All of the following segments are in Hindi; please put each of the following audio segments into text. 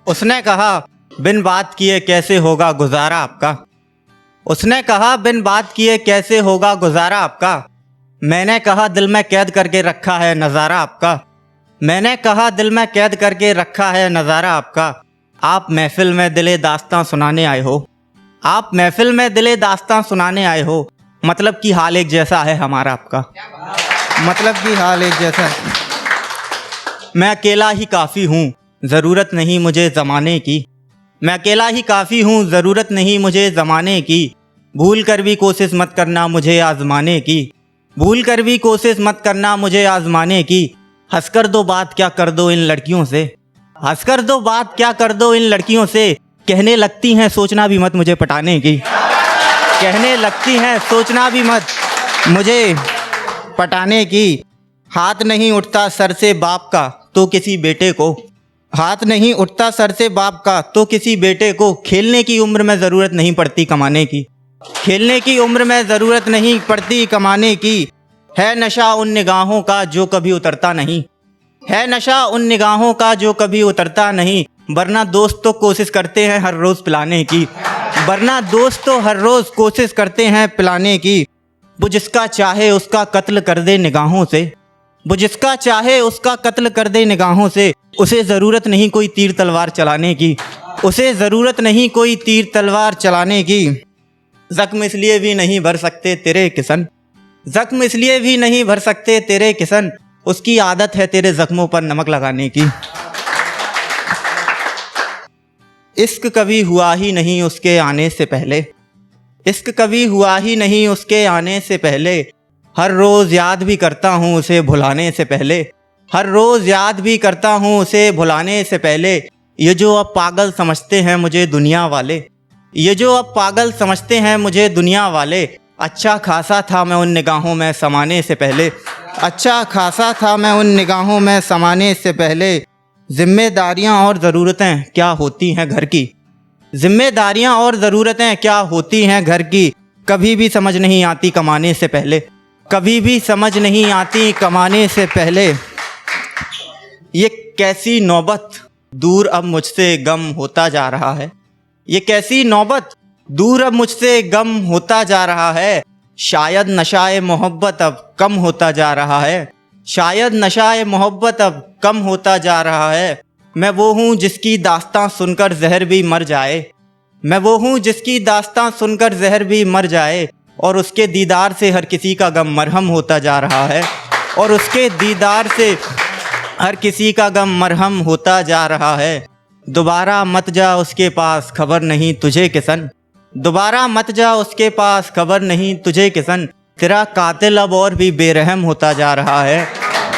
उसने कहा बिन बात किए कैसे होगा गुजारा आपका। उसने कहा बिन बात किए कैसे होगा गुजारा आपका। मैंने कहा दिल में कैद करके रखा है नज़ारा आपका। मैंने कहा दिल में कैद करके रखा है नज़ारा आपका। आप महफिल में दिले दास्तां सुनाने आए हो। आप महफिल में दिले दास्तां सुनाने आए हो। मतलब कि हाल एक जैसा है हमारा आपका। मतलब कि हाल एक जैसा है। मैं अकेला ही काफ़ी हूँ, ज़रूरत नहीं मुझे ज़माने की। मैं अकेला ही काफ़ी हूँ, ज़रूरत नहीं मुझे ज़माने की। भूल कर भी कोशिश मत करना मुझे आज़माने की। भूल कर भी कोशिश मत करना मुझे आज़माने की। हंसकर दो बात क्या कर दो इन लड़कियों से। हंसकर दो बात क्या कर दो इन लड़कियों से। कहने लगती हैं सोचना भी मत मुझे पटाने की। कहने लगती हैं सोचना भी मत मुझे पटाने की। हाथ नहीं उठता सर से बाप का तो किसी बेटे को। हाथ नहीं उठता सर से बाप का तो किसी बेटे को। खेलने की उम्र में ज़रूरत नहीं पड़ती कमाने की। खेलने की उम्र में ज़रूरत नहीं पड़ती कमाने की। है नशा उन निगाहों का जो कभी उतरता नहीं। है नशा उन निगाहों का जो कभी उतरता नहीं। वरना दोस्त तो कोशिश करते हैं हर रोज़ पिलाने की। वरना दोस्त तो हर रोज़ कोशिश करते हैं पिलाने की। वो जिसका चाहे उसका कत्ल कर दे निगाहों से। वो जिसका चाहे उसका कत्ल कर दे निगाहों से। उसे ज़रूरत नहीं कोई तीर तलवार चलाने की। उसे ज़रूरत नहीं कोई तीर तलवार चलाने की। ज़ख्म इसलिए भी नहीं भर सकते तेरे किसन। ज़ख्म इसलिए भी नहीं भर सकते तेरे किसन। उसकी आदत है तेरे ज़ख्मों पर नमक लगाने की। इश्क कभी हुआ ही नहीं उसके आने से पहले। इश्क कभी हुआ ही नहीं उसके आने से पहले। हर रोज़ याद भी करता हूँ उसे भुलाने से पहले। हर रोज़ याद भी करता हूँ उसे भुलाने से पहले। ये जो अब पागल समझते हैं मुझे दुनिया वाले। ये जो अब पागल समझते हैं मुझे दुनिया वाले। अच्छा खासा था मैं उन निगाहों में समाने से पहले। अच्छा खासा था मैं उन निगाहों में समाने से पहले। जिम्मेदारियां और ज़रूरतें क्या होती हैं घर की। जिम्मेदारियां और ज़रूरतें क्या होती हैं घर की। कभी भी समझ नहीं आती कमाने से पहले। कभी भी समझ नहीं आती कमाने से पहले। ये कैसी नौबत दूर अब मुझसे गम होता जा रहा है। ये कैसी नौबत दूर अब मुझसे गम होता जा रहा है। शायद नशाए मोहब्बत अब कम होता जा रहा है। शायद नशाए मोहब्बत अब कम होता जा रहा है। मैं वो हूँ जिसकी दास्तां सुनकर जहर भी मर जाए। मैं वो हूँ जिसकी दास्तां सुनकर जहर भी मर जाए। और उसके दीदार से हर किसी का गम मरहम होता जा रहा है। और उसके दीदार से हर किसी का गम मरहम होता जा रहा है। दोबारा मत जा उसके पास खबर नहीं तुझे किसन। दोबारा मत जा उसके पास खबर नहीं तुझे किसन। तेरा कातिल अब और भी बेरहम होता जा रहा है।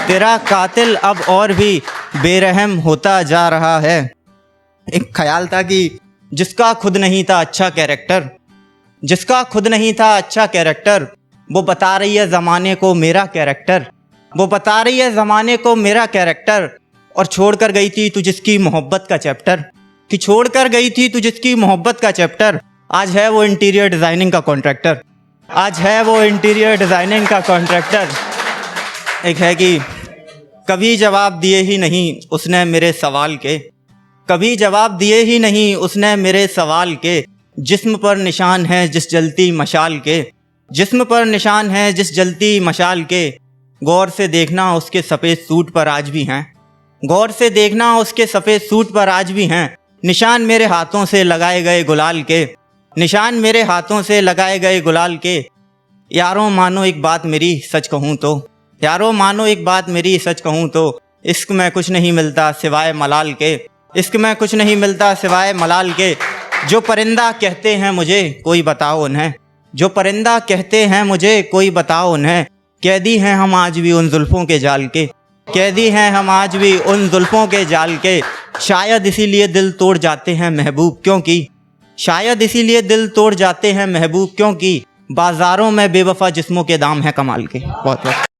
तेरा कातिल अब और भी बेरहम होता जा रहा है। एक ख्याल था कि जिसका खुद नहीं था अच्छा कैरेक्टर। जिसका खुद नहीं था अच्छा कैरेक्टर। वो बता रही है ज़माने को मेरा कैरेक्टर। वो बता रही है ज़माने को मेरा कैरेक्टर। और छोड़ कर गई थी तू जिसकी मोहब्बत का चैप्टर। कि छोड़ कर गई थी तू जिसकी मोहब्बत का चैप्टर। आज है वो इंटीरियर डिज़ाइनिंग का कॉन्ट्रैक्टर। आज है वो इंटीरियर डिज़ाइनिंग का कॉन्ट्रैक्टर। एक है कि कभी जवाब दिए ही नहीं उसने मेरे सवाल के। कभी जवाब दिए ही नहीं उसने मेरे सवाल के। जिस्म पर निशान है जिस जलती मशाल के। जिस्म पर निशान है जिस जलती मशाल के। गौर से देखना उसके सफ़ेद सूट पर आज भी हैं। गौर से देखना उसके सफ़ेद सूट पर आज भी हैं। निशान मेरे हाथों से लगाए गए गुलाल के। निशान मेरे हाथों से लगाए गए गुलाल के। यारों मानो एक बात मेरी सच कहूँ तो। यारों मानो एक बात मेरी सच कहूँ तो। इश्क में कुछ नहीं मिलता सिवाय मलाल के। इश्क में कुछ नहीं मिलता सिवाय मलाल के। जो परिंदा कहते हैं मुझे कोई बताओ उन्हें। जो परिंदा कहते हैं मुझे कोई बताओ उन्हें। कैदी हैं हम आज भी उन जुल्फ़ों के जाल के। कैदी हैं हम आज भी उन जुल्फ़ों के जाल के। शायद इसीलिए दिल तोड़ जाते हैं महबूब क्योंकि। शायद इसीलिए दिल तोड़ जाते हैं महबूब क्योंकि बाज़ारों में बेवफ़ा जिस्मों के दाम हैं कमाल के। बहुत बहुत